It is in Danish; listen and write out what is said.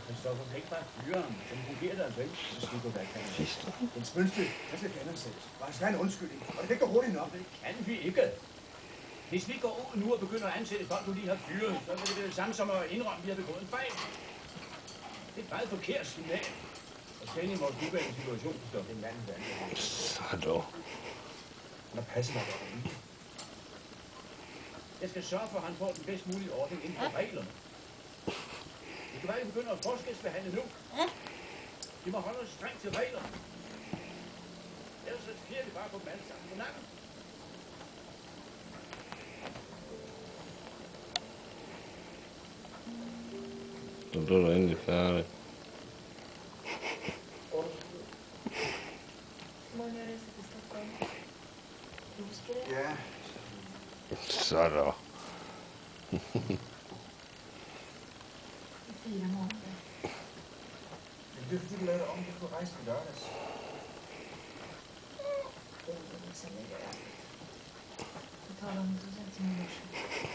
Christoffer kan ikke bare fyre ham. Så fungerer det altså ikke. Så skal du da kan. Den spønste, der skal genansættes. Og han skal have en undskyldning. Og det kan ikke gå hurtigt nok. Det kan vi ikke. Hvis vi går ud nu og begynder at ansætte folk, du lige har fyret, så er det det samme som at indrømme, at vi har begået en fejl. Det er et meget forkert signal. Og selv i vores nuværende situation, så den mand der. Så dog. Han har passet mig godt. Jeg skal sørge for, at han får den bedst mulige ordning inden for reglerne. Det kan være, at vi begynder at forskelsbehandle nu. Vi må holde os strengt til reglerne. Ellers risikerer vi bare at få dem alle sammen på nakken. Så blev du endelig færdig. Må jeg rejse til Stockholm? Du husker det? Ja. Så dog. 4 måneder. Men det er fordi, du lavede om, du kunne rejse i lørdags. Det är liksom det. Jag talar om det till min morsa.